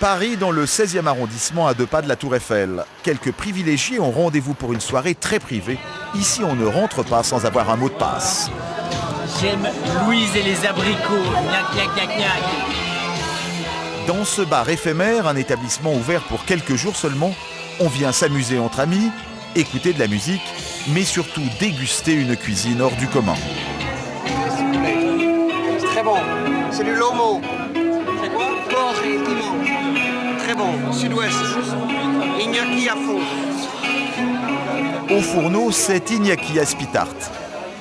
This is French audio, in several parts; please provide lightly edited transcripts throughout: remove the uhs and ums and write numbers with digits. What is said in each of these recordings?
Paris dans le 16e arrondissement à 2 pas de la Tour Eiffel. Quelques privilégiés ont rendez-vous pour une soirée très privée. Ici, on ne rentre pas sans avoir un mot de passe. J'aime Louise et les abricots. Gnac, gnac, gnac, gnac. Dans ce bar éphémère, un établissement ouvert pour quelques jours seulement, on vient s'amuser entre amis, écouter de la musique, mais surtout déguster une cuisine hors du commun. C'est très bon. C'est du lomo. C'est quoi? Porc et piment. Très bon. Sud-ouest. Iñaki à fond. Au fourneau, c'est Iñaki Aspitart.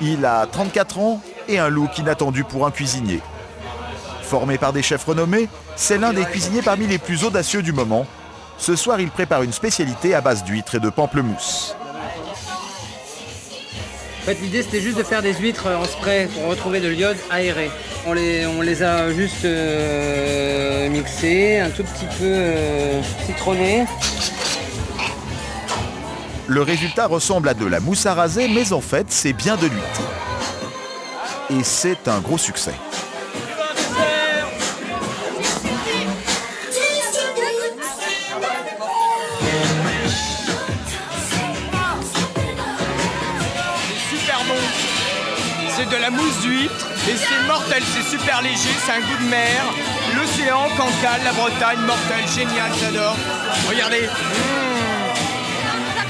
Il a 34 ans et un look inattendu pour un cuisinier. Formé par des chefs renommés, c'est l'un des cuisiniers parmi les plus audacieux du moment. Ce soir, il prépare une spécialité à base d'huîtres et de pamplemousse. En fait, l'idée, c'était juste de faire des huîtres en spray pour retrouver de l'iode aéré. On les a juste mixées, un tout petit peu citronnés. Le résultat ressemble à de la mousse à raser, mais en fait, c'est bien de l'huître. Et c'est un gros succès. C'est de la mousse d'huître et c'est mortel, c'est super léger, c'est un goût de mer. L'océan, Cancale, la Bretagne, mortel, génial, j'adore. Regardez.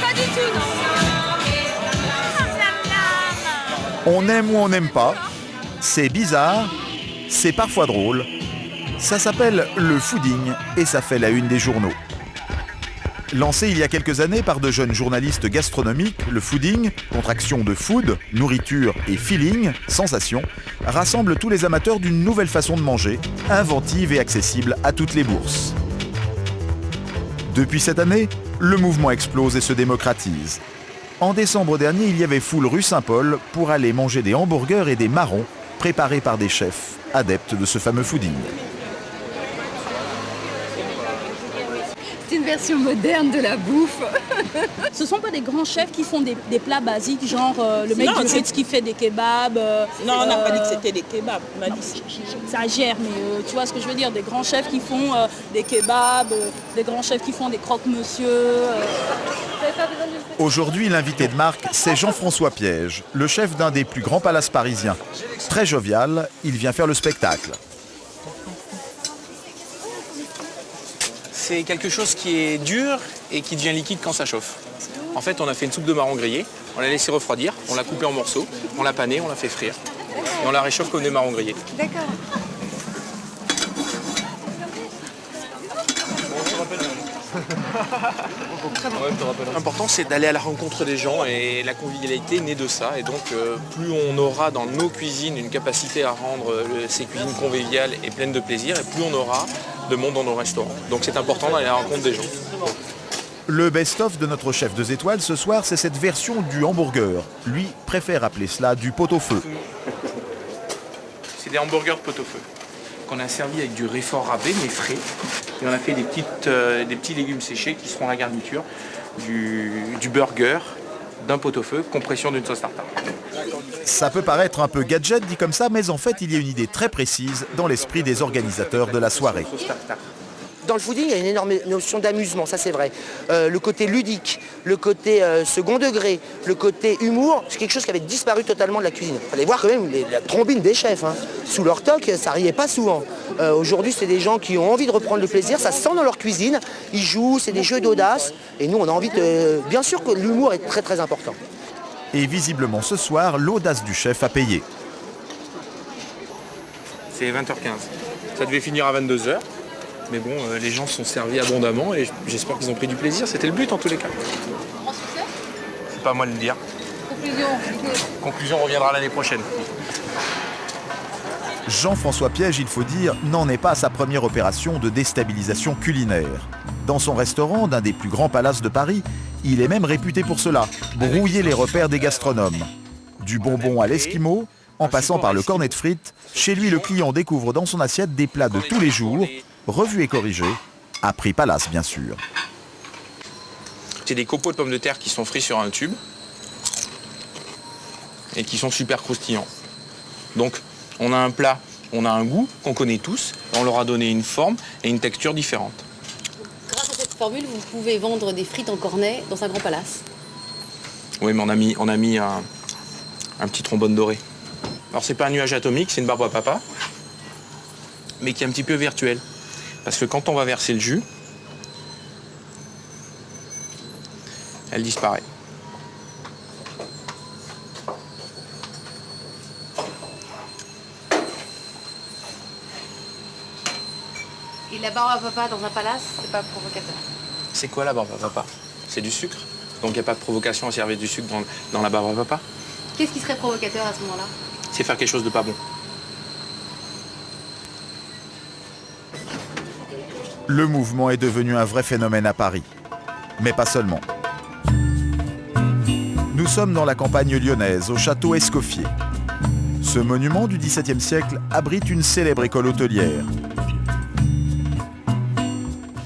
Pas du tout, non. On aime ou on n'aime pas. C'est bizarre, c'est parfois drôle. Ça s'appelle le fooding et ça fait la une des journaux. Lancé il y a quelques années par de jeunes journalistes gastronomiques, le fooding, contraction de food, nourriture et feeling, sensation, rassemble tous les amateurs d'une nouvelle façon de manger, inventive et accessible à toutes les bourses. Depuis cette année, le mouvement explose et se démocratise. En décembre dernier, il y avait foule rue Saint-Paul pour aller manger des hamburgers et des marrons préparés par des chefs adeptes de ce fameux fooding. C'est une version moderne de la bouffe. Ce ne sont pas des grands chefs qui font des plats basiques, genre le mec du Ritz qui fait des kebabs. Non, on n'a pas dit que c'était des kebabs. On a dit J'exagère, mais tu vois ce que je veux dire. Des grands chefs qui font des kebabs, des grands chefs qui font des croque-monsieur. Aujourd'hui, l'invité de marque, c'est Jean-François Piège, le chef d'un des plus grands palaces parisiens. Très jovial, il vient faire le spectacle. C'est quelque chose qui est dur et qui devient liquide quand ça chauffe. En fait, on a fait une soupe de marron grillée, on l'a laissé refroidir, on l'a coupée en morceaux, on l'a panée, on l'a fait frire. Et on la réchauffe comme des marrons grillés. D'accord. L'important, c'est d'aller à la rencontre des gens et la convivialité naît de ça. Et donc, plus on aura dans nos cuisines une capacité à rendre ces cuisines conviviales et pleines de plaisir, et plus on aura de monde dans nos restaurants. Donc, c'est important d'aller à la rencontre des gens. Le best-of de notre chef 2 étoiles ce soir, c'est cette version du hamburger. Lui préfère appeler cela du pot-au-feu. C'est des hamburgers de pot-au-feu qu'on a servi avec du réfort râpé, mais frais. Et on a fait des petits légumes séchés qui seront la garniture du burger, d'un pot-au-feu, compression d'une sauce tartare. Ça peut paraître un peu gadget dit comme ça, mais en fait, il y a une idée très précise dans l'esprit des organisateurs de la soirée. Dans le fooding, il y a une énorme notion d'amusement, ça c'est vrai. Le côté ludique, le côté second degré, le côté humour, c'est quelque chose qui avait disparu totalement de la cuisine. Il fallait voir quand même la trombine des chefs. Hein. Sous leur toque, ça riait pas souvent. Aujourd'hui, c'est des gens qui ont envie de reprendre le plaisir, ça se sent dans leur cuisine, ils jouent, c'est des jeux d'audace. Et nous, on a envie de... Bien sûr que l'humour est très très important. Et visiblement, ce soir, l'audace du chef a payé. C'est 20h15. Ça devait finir à 22h. Mais bon, les gens sont servis abondamment et j'espère qu'ils ont pris du plaisir. C'était le but en tous les cas. C'est pas à moi de le dire. Conclusion reviendra l'année prochaine. Jean-François Piège, il faut dire, n'en est pas à sa première opération de déstabilisation culinaire. Dans son restaurant d'un des plus grands palaces de Paris, il est même réputé pour cela, brouiller les repères des gastronomes. Du bonbon à l'esquimau, en passant par le cornet de frites, chez lui le client découvre dans son assiette des plats de tous les jours, revus et corrigés, à prix Palace bien sûr. C'est des copeaux de pommes de terre qui sont frits sur un tube et qui sont super croustillants. Donc on a un plat, on a un goût qu'on connaît tous, on leur a donné une forme et une texture différente. cette formule, vous pouvez vendre des frites en cornet dans un grand palace. Oui, mais on a mis un petit trombone doré. Alors c'est pas un nuage atomique, c'est une barbe à papa, mais qui est un petit peu virtuelle. Parce que quand on va verser le jus, elle disparaît. Et la barbe à papa dans un palace, c'est pas provocateur. C'est quoi la barbe à papa? C'est du sucre. Donc il n'y a pas de provocation à servir du sucre dans la barbe à papa. Qu'est-ce qui serait provocateur à ce moment-là? C'est faire quelque chose de pas bon. Le mouvement est devenu un vrai phénomène à Paris. Mais pas seulement. Nous sommes dans la campagne lyonnaise, au château Escoffier. Ce monument du XVIIe siècle abrite une célèbre école hôtelière.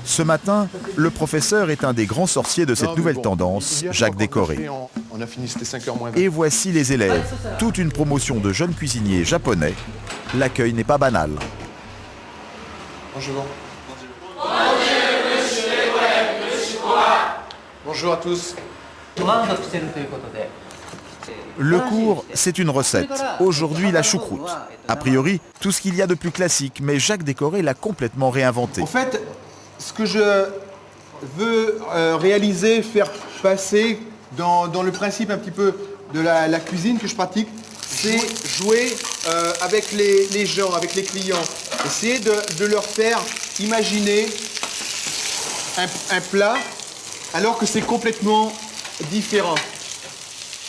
Ce matin, le professeur est un des grands sorciers de cette nouvelle tendance, Jacques Décoré. On a fini, c'était 5h moins 20. Et voici les élèves, toute une promotion de jeunes cuisiniers japonais. L'accueil n'est pas banal. Bonjour. Bonjour à tous. Le cours, c'est une recette. Aujourd'hui, la choucroute. A priori, tout ce qu'il y a de plus classique, mais Jacques Décoré l'a complètement réinventé. En fait, ce que je veux réaliser, faire passer dans le principe un petit peu de la cuisine que je pratique, c'est jouer avec les gens, avec les clients. Essayer de leur faire imaginer un plat alors que c'est complètement différent.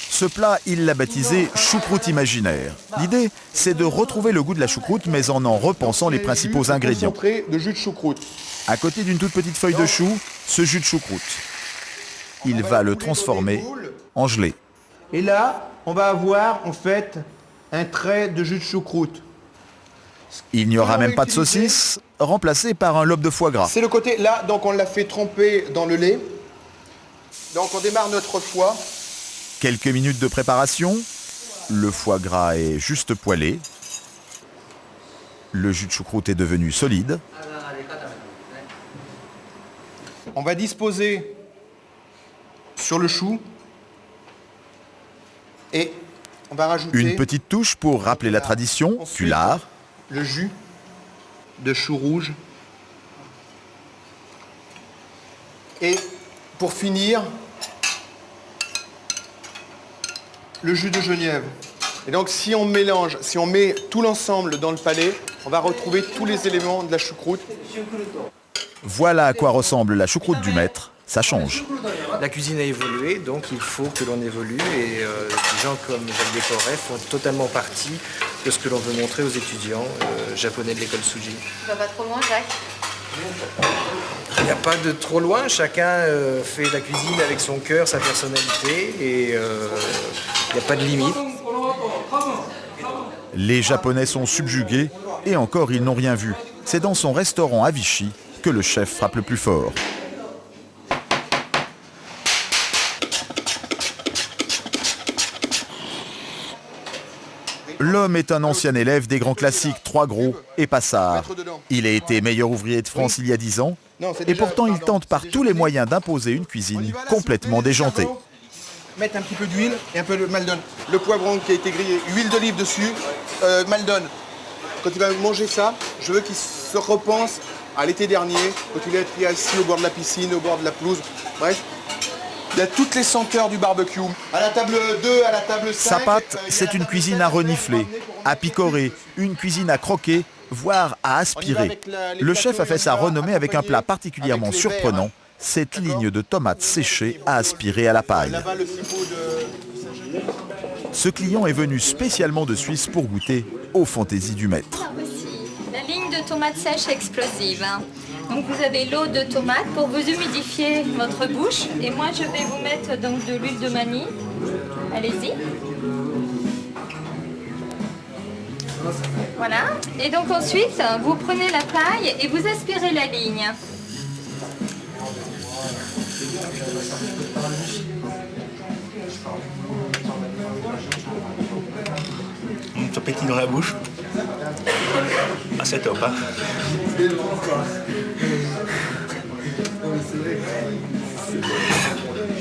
Ce plat, il l'a baptisé choucroute imaginaire. L'idée, c'est de retrouver le goût de la choucroute, mais en repensant les principaux ingrédients. Concentré de jus de choucroute. À côté d'une toute petite feuille de chou, ce jus de choucroute. Il va le transformer en gelée. Et là, on va avoir en fait un trait de jus de choucroute. Il n'y aura même pas de saucisse, remplacé par un lobe de foie gras. C'est le côté, là, donc on l'a fait tremper dans le lait. Donc on démarre notre foie. Quelques minutes de préparation. Le foie gras est juste poêlé. Le jus de choucroute est devenu solide. On va disposer sur le chou. Et on va rajouter... Une petite touche pour rappeler la tradition, tu l'as. Le jus de chou rouge. Et pour finir, le jus de genièvre. Et donc si on mélange, si on met tout l'ensemble dans le palais, on va retrouver tous les éléments de la choucroute. Voilà à quoi ressemble la choucroute du maître. Ça change. La cuisine a évolué, donc il faut que l'on évolue et des gens comme Jacques Décoré font totalement partie de ce que l'on veut montrer aux étudiants japonais de l'école Tsuji. Tu vas pas trop loin, Jacques? Il n'y a pas de trop loin, chacun fait la cuisine avec son cœur, sa personnalité et il n'y a pas de limite. Les Japonais sont subjugués et encore ils n'ont rien vu. C'est dans son restaurant à Vichy que le chef frappe le plus fort. L'homme est un ancien élève des grands classiques, Trois Gros et Passard. Il a été meilleur ouvrier de France il y a 10 ans et pourtant il tente par tous les moyens d'imposer une cuisine complètement déjantée. Mettre un petit peu d'huile et un peu de maldon. Le poivron qui a été grillé, huile d'olive dessus, maldon. Quand il va manger ça, je veux qu'il se repense à l'été dernier, quand il a été assis au bord de la piscine, au bord de la pelouse, bref. Il y a toutes les senteurs du barbecue. À la table 2, à la table 5... Sa pâte, c'est une cuisine à renifler, à picorer, une cuisine à croquer, voire à aspirer. Le chef a fait sa renommée avec un plat particulièrement surprenant, cette ligne de tomates séchées à aspirer à la paille. Ce client est venu spécialement de Suisse pour goûter aux fantaisies du maître. La ligne de tomates sèches explosive. Donc vous avez l'eau de tomate pour vous humidifier votre bouche. Et moi je vais vous mettre donc de l'huile de manille. Allez-y. Voilà. Et donc ensuite, vous prenez la paille et vous aspirez la ligne. Ça pétille dans la bouche. Ah, c'est top, hein.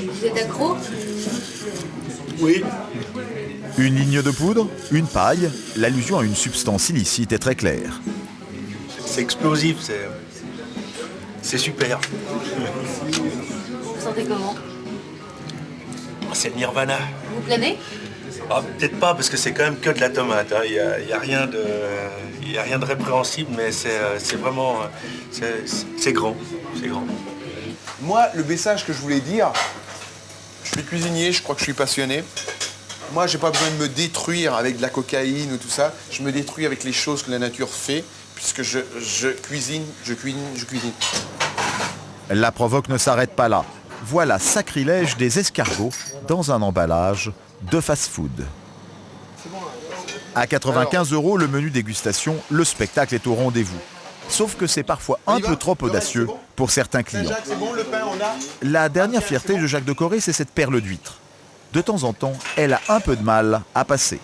Vous êtes accro? Oui. Une ligne de poudre, une paille, l'allusion à une substance illicite est très claire. C'est explosif, c'est super. Vous vous sentez comment? C'est le nirvana. Vous planez? Ah, peut-être pas, parce que c'est quand même que de la tomate. Il n'y a rien de répréhensible, mais c'est vraiment... C'est grand. C'est grand. Moi, le message que je voulais dire, je suis cuisinier, je crois que je suis passionné. Moi, j'ai pas besoin de me détruire avec de la cocaïne ou tout ça. Je me détruis avec les choses que la nature fait, puisque je cuisine. La provoque ne s'arrête pas là. Voilà sacrilège des escargots dans un emballage de fast-food. À 95 €, le menu dégustation, le spectacle est au rendez-vous. Sauf que c'est parfois un peu trop audacieux pour certains clients. La dernière fierté de Jacques de Corré, c'est cette perle d'huître. De temps en temps, elle a un peu de mal à passer.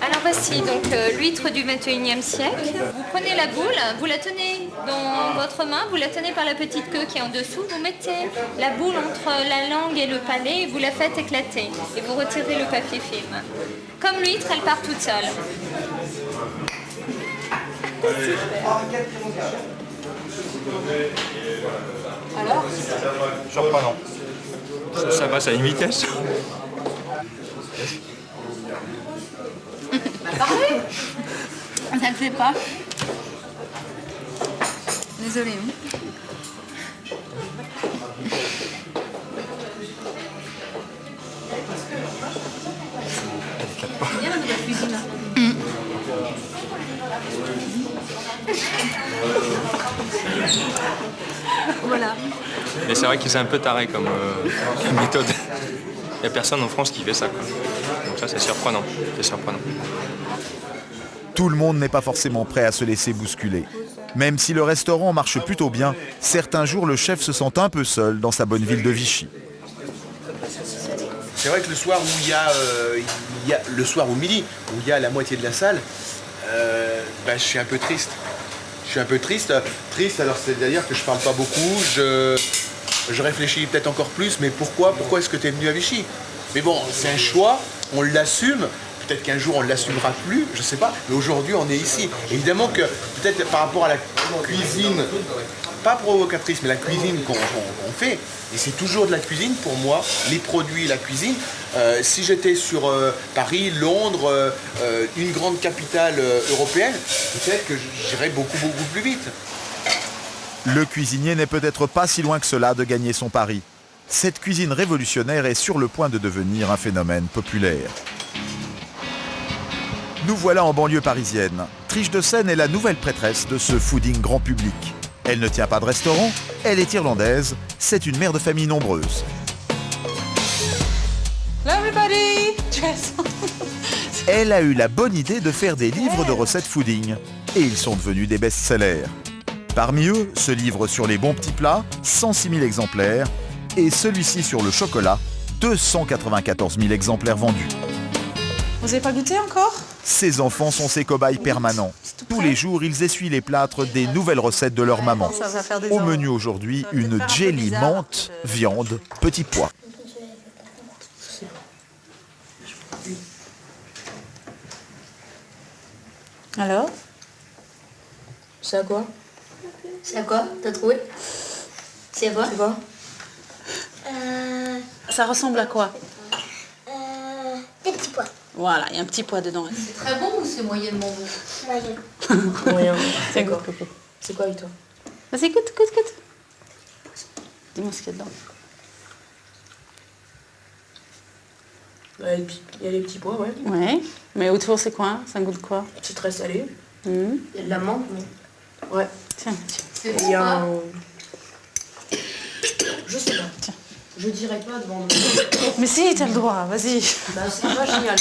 Alors voici donc l'huître du 21e siècle. Vous prenez la boule, vous la tenez dans votre main, vous la tenez par la petite queue qui est en dessous, vous mettez la boule entre la langue et le palais et vous la faites éclater. Et vous retirez le papier film. Comme l'huître, elle part toute seule. Alors? Surprenant. Ça passe à une vitesse. Parfait. Ça le fait pas. Désolée. C'est bien la nouvelle cuisine. Voilà. Mais c'est vrai que c'est un peu taré comme méthode. Il n'y a personne en France qui fait ça, quoi. Donc ça, c'est surprenant. C'est surprenant. Tout le monde n'est pas forcément prêt à se laisser bousculer. Même si le restaurant marche plutôt bien, certains jours le chef se sent un peu seul dans sa bonne ville de Vichy. C'est vrai que le soir où il y a le soir ou midi, où il y a la moitié de la salle, je suis un peu triste. Je suis un peu triste, alors c'est-à-dire que je parle pas beaucoup, je réfléchis peut-être encore plus, mais pourquoi est-ce que tu es venu à Vichy? Mais bon, c'est un choix, on l'assume, peut-être qu'un jour on ne l'assumera plus, je sais pas, mais aujourd'hui on est ici. Évidemment que peut-être par rapport à la cuisine, pas provocatrice, mais la cuisine qu'on fait, et c'est toujours de la cuisine pour moi, les produits, la cuisine. Si j'étais sur Paris, Londres, une grande capitale européenne, peut-être que j'irais beaucoup plus vite. Le cuisinier n'est peut-être pas si loin que cela de gagner son pari. Cette cuisine révolutionnaire est sur le point de devenir un phénomène populaire. Nous voilà en banlieue parisienne. Triche de Seine est la nouvelle prêtresse de ce fooding grand public. Elle ne tient pas de restaurant, elle est irlandaise, c'est une mère de famille nombreuse. Hello everybody! Elle a eu la bonne idée de faire des livres de recettes fooding. Et ils sont devenus des best-sellers. Parmi eux, ce livre sur les bons petits plats, 106 000 exemplaires, et celui-ci sur le chocolat, 294 000 exemplaires vendus. Vous n'avez pas goûté encore? Ces enfants sont ses cobayes permanents. Tous les jours, ils essuient les plâtres des nouvelles recettes de leur maman. Au menu aujourd'hui, une jelly menthe, viande, petits pois. Alors? C'est à quoi? C'est à quoi? T'as trouvé? C'est à quoi? C'est quoi? Ça ressemble à quoi? Des petits pois. Voilà, il y a un petit pois dedans. C'est très bon ou c'est moyennement bon? Moyen. C'est quoi? C'est quoi avec toi? Vas-y, goûte. Dis-moi ce qu'il y a dedans. Il y a les petits pois, ouais. Ouais, mais autour c'est quoi? Ça goûte quoi? C'est très salé. Il y a de la menthe, non? Ouais. Tiens. C'est bon, hein. Je sais pas. Tiens. Je dirais pas devant... Mais si, t'as le droit, vas-y. Bah, c'est pas génial.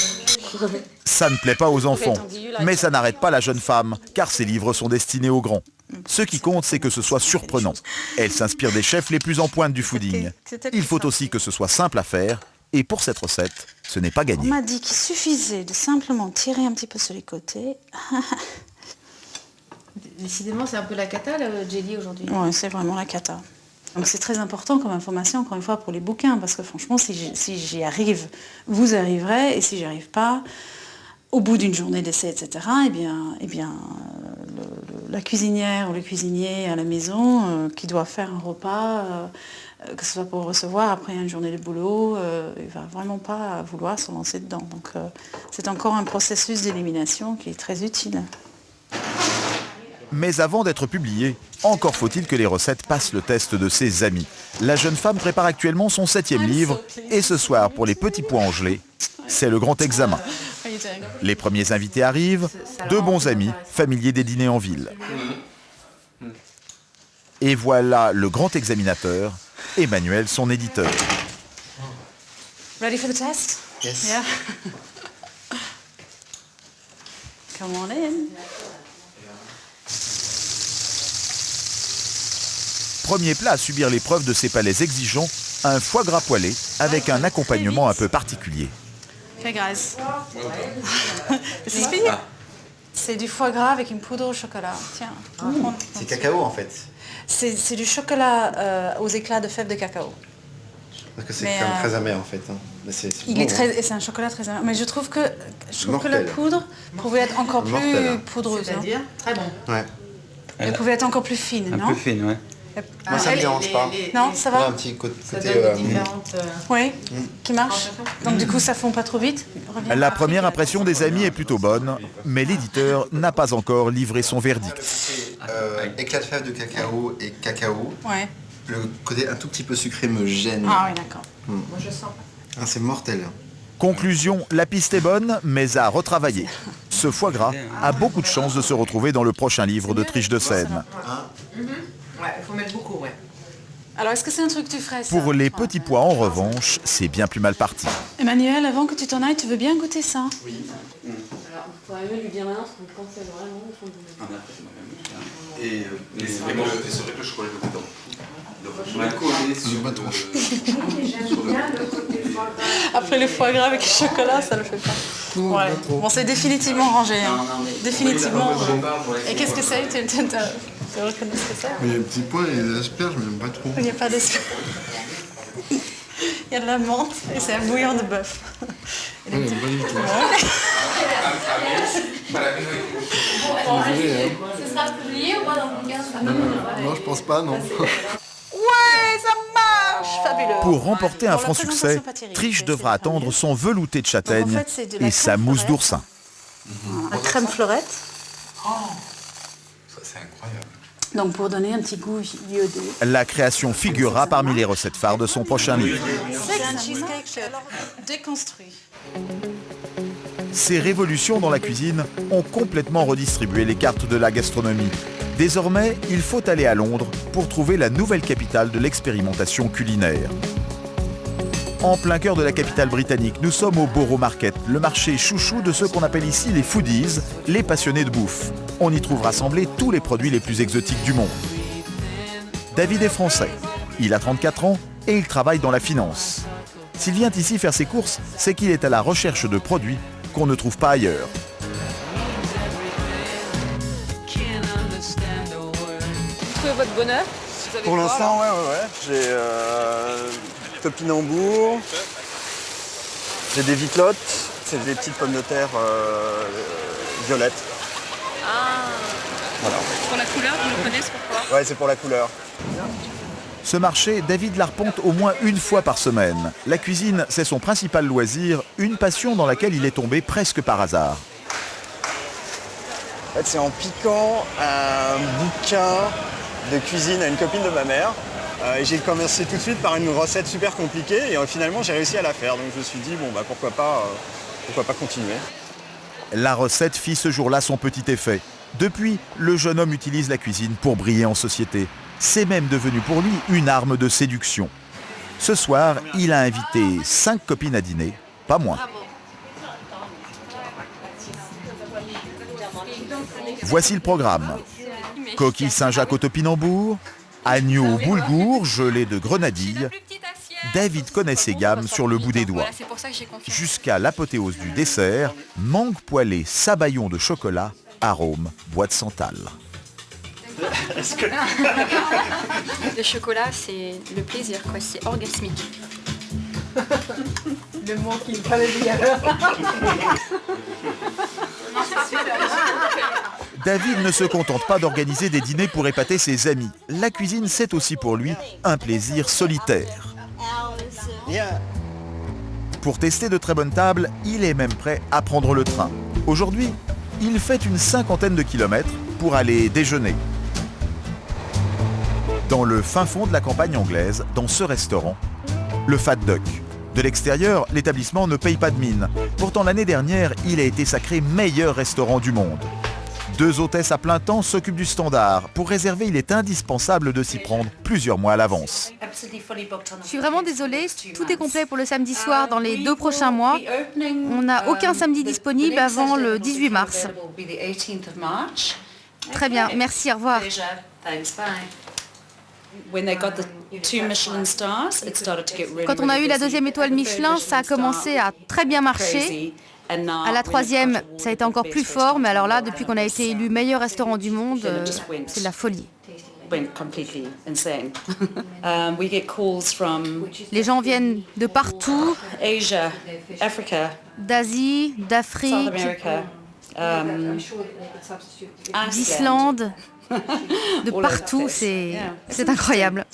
Ça ne plaît pas aux enfants, mais ça n'arrête pas la jeune femme, car ses livres sont destinés aux grands. Ce qui compte, c'est que ce soit surprenant. Elle s'inspire des chefs les plus en pointe du fooding. Il faut aussi que ce soit simple à faire, et pour cette recette, ce n'est pas On gagné. m'a dit qu'il suffisait de simplement tirer un petit peu sur les côtés. Décidément, c'est un peu la cata, le jelly, aujourd'hui. Oui, c'est vraiment la cata. Donc c'est très important comme information, encore une fois, pour les bouquins, parce que franchement, si j'y arrive, vous arriverez, et si j'y arrive pas, au bout d'une journée d'essai, etc., la cuisinière ou le cuisinier à la maison qui doit faire un repas, que ce soit pour recevoir après une journée de boulot, il ne va vraiment pas vouloir se lancer dedans. Donc c'est encore un processus d'élimination qui est très utile. Mais avant d'être publiée, encore faut-il que les recettes passent le test de ses amis. La jeune femme prépare actuellement son 7e livre et ce soir, pour les petits pois en gelée, c'est le grand examen. Les premiers invités arrivent, 2 bons amis, familiers des dîners en ville. Et voilà le grand examinateur, Emmanuel, son éditeur. Ready for the test? Yes. Yeah. Come on in. Premier plat à subir l'épreuve de ces palais exigeants, un foie gras poêlé avec un accompagnement un peu particulier. Okay guys. C'est du foie gras avec une poudre au chocolat. Tiens. C'est cacao en fait. C'est du chocolat aux éclats de fèves de cacao. Parce que c'est quand même très amer en fait. Hein. Mais c'est c'est un chocolat très amer. Mais je trouve que la poudre pouvait être encore plus poudreuse. C'est-à-dire très bon. Ouais. Elle pouvait être encore plus fine, non? Un peu fine, ouais. Moi ça me dérange pas. Non, ça va. Un petit côté. Différentes. Oui, qui marche. Donc du coup ça fond pas trop vite. La première impression des amis est plutôt bonne, mais l'éditeur n'a pas encore livré son verdict. Éclat de fèves de cacao et cacao. Ouais. Le côté un tout petit peu sucré me gêne. Ah oui, d'accord. Moi je sens pas. Ah, c'est mortel. Conclusion, la piste est bonne, mais à retravailler. Ce foie gras a beaucoup de chances de se retrouver dans le prochain livre de Triche de Seine. Ouais, il faut mettre beaucoup, ouais. Alors est-ce que c'est un truc que tu ferais ça? Pour les petits pois, en revanche, c'est bien plus mal parti. Emmanuel, avant que tu t'en ailles, tu veux bien goûter ça? Oui. Alors, vous pourriez lui dire maintenant ce qu'on pensait vraiment au fond de Et c'est vrai que le chocolat est dedans. On a collé sur Après le foie gras avec le chocolat, ça le fait pas. Ouais. Bon, c'est définitivement rangé. Hein. Définitivement. Et qu'est-ce que c'est? Tu reconnais ce que c'est? Mais les petits pois et les asperges, je n'aime pas trop. Il n'y a pas d'asperges. Il y a de la menthe et c'est un bouillon de bœuf. Pas du tout. Ce sera publié ou pas dans le bouquin? Non, je pense pas, non. Ouais, ça marche! Fabuleux. Pour remporter un franc succès, Triche devra attendre son velouté de châtaigne et sa mousse d'oursin. La crème fleurette. Ça, c'est incroyable. Donc pour donner un petit goût iodé. La création figurera parmi les recettes phares de son prochain livre. C'est un cheesecake déconstruit. Ces révolutions dans la cuisine ont complètement redistribué les cartes de la gastronomie. Désormais, il faut aller à Londres pour trouver la nouvelle capitale de l'expérimentation culinaire. En plein cœur de la capitale britannique, nous sommes au Borough Market, le marché chouchou de ceux qu'on appelle ici les foodies, les passionnés de bouffe. On y trouve rassemblés tous les produits les plus exotiques du monde. David est français, il a 34 ans et il travaille dans la finance. S'il vient ici faire ses courses, c'est qu'il est à la recherche de produits qu'on ne trouve pas ailleurs. Vous trouvez votre bonheur? Pour l'instant, ouais. J'ai topinambour, j'ai des vitelottes, c'est des petites pommes de terre violettes. Ah. Voilà. Pour la couleur, vous le connaissez pourquoi? Ouais, c'est pour la couleur. Ce marché, David l'arpente au moins une fois par semaine. La cuisine, c'est son principal loisir, une passion dans laquelle il est tombé presque par hasard. En fait, c'est en piquant un bouquin de cuisine à une copine de ma mère. J'ai commencé tout de suite par une recette super compliquée et finalement j'ai réussi à la faire. Donc je me suis dit, bon bah pourquoi pas continuer. La recette fit ce jour-là son petit effet. Depuis, le jeune homme utilise la cuisine pour briller en société. C'est même devenu pour lui une arme de séduction. Ce soir, il a invité 5 copines à dîner, pas moins. Voici le programme. Coquille Saint-Jacques au topinambour, agneau au boulgour, gelée de grenadilles. David connaît ses gammes sur le bout des doigts. Jusqu'à l'apothéose du dessert, mangue poêlée sabayon de chocolat, arôme bois de santal. Est-ce que... Le chocolat, c'est le plaisir, quoi. C'est orgasmique. Le mot qu'il fallait dire. David ne se contente pas d'organiser des dîners pour épater ses amis. La cuisine, c'est aussi pour lui un plaisir solitaire. Pour tester de très bonnes tables, il est même prêt à prendre le train. Aujourd'hui, il fait une 50aine de kilomètres pour aller déjeuner. Dans le fin fond de la campagne anglaise, dans ce restaurant, le Fat Duck. De l'extérieur, l'établissement ne paye pas de mine. Pourtant, l'année dernière, il a été sacré meilleur restaurant du monde. 2 hôtesses à plein temps s'occupent du standard. Pour réserver, il est indispensable de s'y prendre plusieurs mois à l'avance. Je suis vraiment désolée, tout est complet pour le samedi soir dans les 2 prochains mois. On n'a aucun samedi disponible avant le 18 mars. Très bien, merci, au revoir. Quand on a eu la 2e étoile Michelin, ça a commencé à très bien marcher. À la 3e, ça a été encore plus fort, mais alors là, depuis qu'on a été élu meilleur restaurant du monde, c'est de la folie. Les gens viennent de partout, d'Asie, d'Afrique, d'Islande, de partout, c'est incroyable.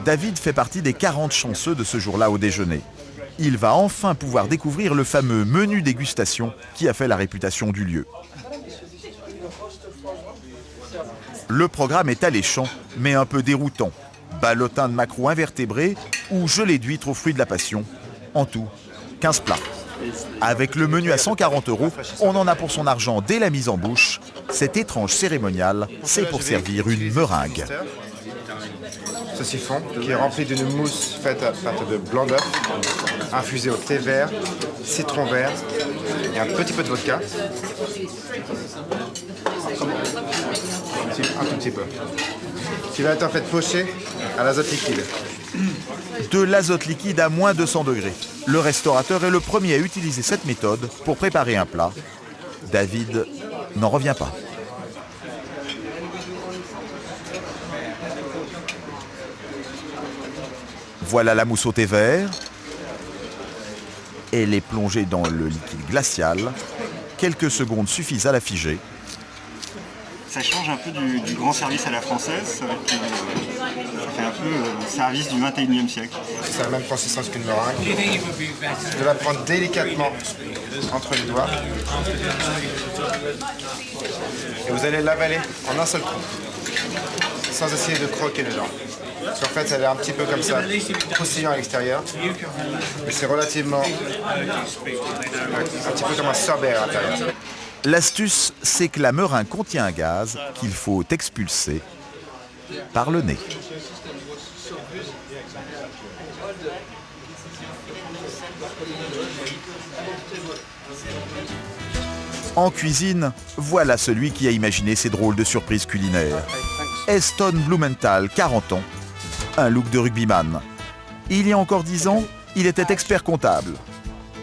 David fait partie des 40 chanceux de ce jour-là au déjeuner. Il va enfin pouvoir découvrir le fameux menu dégustation qui a fait la réputation du lieu. Le programme est alléchant, mais un peu déroutant. Ballotin de maquereaux invertébrés ou gelée d'huîtres aux fruits de la passion. En tout, 15 plats. Avec le menu à 140 €, on en a pour son argent dès la mise en bouche. Cet étrange cérémonial, c'est pour servir une meringue. Ce siphon qui est rempli d'une mousse faite à partir de blanc d'œuf, infusé au thé vert, citron vert et un petit peu de vodka. Un tout petit peu. Qui va être en fait poché à l'azote liquide. De l'azote liquide à moins 200 degrés. Le restaurateur est le premier à utiliser cette méthode pour préparer un plat. David n'en revient pas. Voilà la mousse au thé vert. Elle est plongée dans le liquide glacial. Quelques secondes suffisent à la figer. Ça change un peu du grand service à la française. Ça fait un peu service du 21e siècle. C'est la même consistance qu'une meringue. Je la prendre délicatement entre les doigts. Et vous allez l'avaler en un seul coup, sans essayer de croquer dedans. Parce qu'en fait, elle est un petit peu comme ça, croustillant à l'extérieur. Mais c'est relativement un petit peu comme un sorbet à l'intérieur. L'astuce, c'est que la meringue contient un gaz qu'il faut expulser par le nez. En cuisine, voilà celui qui a imaginé ces drôles de surprises culinaires. Eston Blumenthal, 40 ans, un look de rugbyman. Il y a encore 10 ans, il était expert comptable.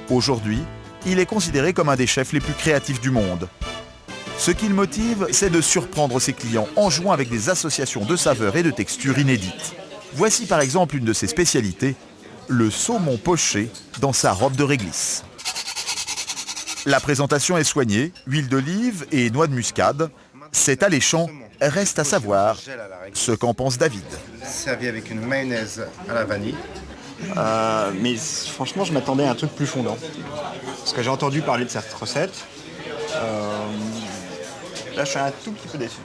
Aujourd'hui, il est considéré comme un des chefs les plus créatifs du monde. Ce qui le motive, c'est de surprendre ses clients en jouant avec des associations de saveurs et de textures inédites. Voici par exemple une de ses spécialités, le saumon poché dans sa robe de réglisse. La présentation est soignée, huile d'olive et noix de muscade. C'est alléchant, reste à savoir ce qu'en pense David. Servi avec une mayonnaise à la vanille. Mais franchement, je m'attendais à un truc plus fondant. Parce que j'ai entendu parler de cette recette. Là, je suis un tout petit peu déçu.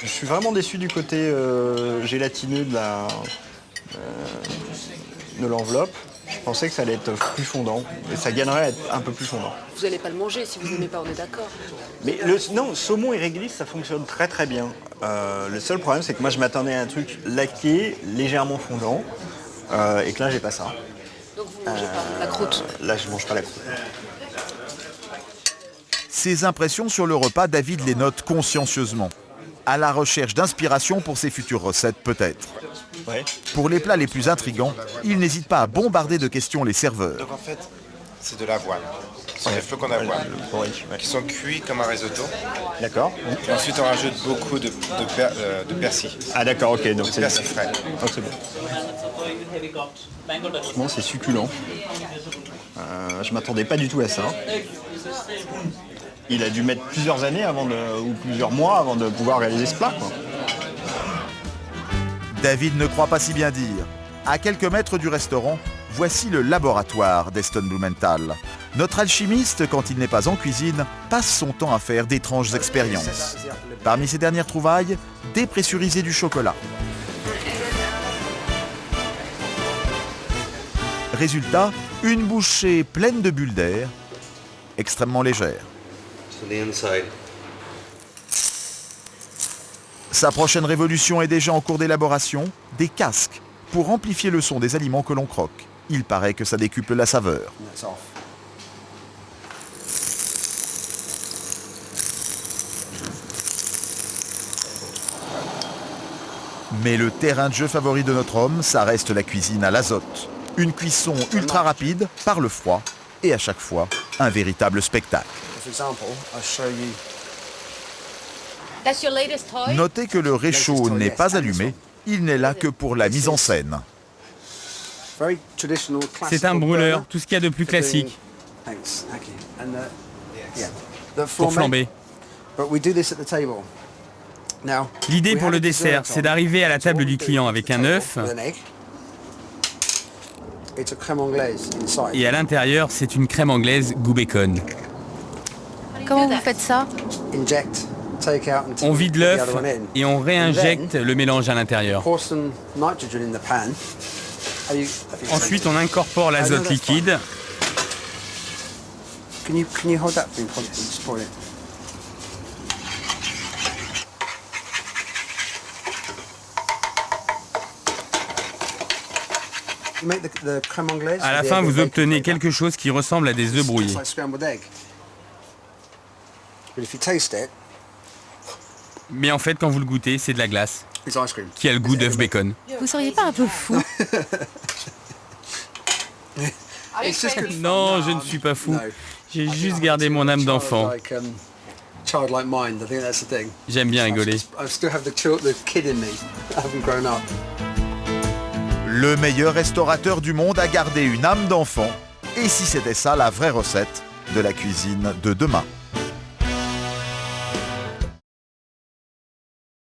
Je suis vraiment déçu du côté gélatineux de l'enveloppe. Je pensais que ça allait être plus fondant et ça gagnerait à être un peu plus fondant. Vous n'allez pas le manger si vous n'aimez pas, on est d'accord. Mais non, saumon et réglisse, ça fonctionne très très bien. Le seul problème, c'est que moi je m'attendais à un truc laqué, légèrement fondant, et que là j'ai pas ça. Donc vous mangez pas la croûte. Là je mange pas la croûte. Ses impressions sur le repas, David les note consciencieusement. À la recherche d'inspiration pour ses futures recettes peut-être. Ouais. Pour les plats les plus intrigants, il n'hésite pas à bombarder de questions les serveurs. Donc en fait, c'est de l'avoine. Ce sont des flocons d'avoine qui sont cuits comme un risotto. D'accord. Et ensuite, on rajoute beaucoup de persil. Ah d'accord, ok. Donc c'est persil frais. Oh, c'est bon. Bon, c'est succulent. Je m'attendais pas du tout à ça. Il a dû mettre plusieurs années ou plusieurs mois avant de pouvoir réaliser ce plat, quoi. David ne croit pas si bien dire. À quelques mètres du restaurant, voici le laboratoire d'Eston Blumenthal. Notre alchimiste, quand il n'est pas en cuisine, passe son temps à faire d'étranges expériences. Parmi ses dernières trouvailles, dépressuriser du chocolat. Résultat, une bouchée pleine de bulles d'air, extrêmement légère. Sa prochaine révolution est déjà en cours d'élaboration, des casques, pour amplifier le son des aliments que l'on croque. Il paraît que ça décuple la saveur. Mais le terrain de jeu favori de notre homme, ça reste la cuisine à l'azote. Une cuisson ultra rapide, par le froid, et à chaque fois, un véritable spectacle. Notez que le réchaud n'est pas allumé, il n'est là que pour la mise en scène. C'est un brûleur, tout ce qu'il y a de plus classique. Pour flamber. L'idée pour le dessert, c'est d'arriver à la table du client avec un œuf. Et à l'intérieur, c'est une crème anglaise goût bacon. Comment vous faites ça? On vide l'œuf et on réinjecte le mélange à l'intérieur. Ensuite, on incorpore l'azote liquide. À la fin, vous obtenez quelque chose qui ressemble à des œufs brouillés. Mais en fait, quand vous le goûtez, c'est de la glace qui a le goût d'œuf bacon. Vous seriez pas un peu fou? Non, je ne suis pas fou. J'ai juste gardé mon âme d'enfant. J'aime bien rigoler. Le meilleur restaurateur du monde a gardé une âme d'enfant. Et si c'était ça la vraie recette de la cuisine de demain?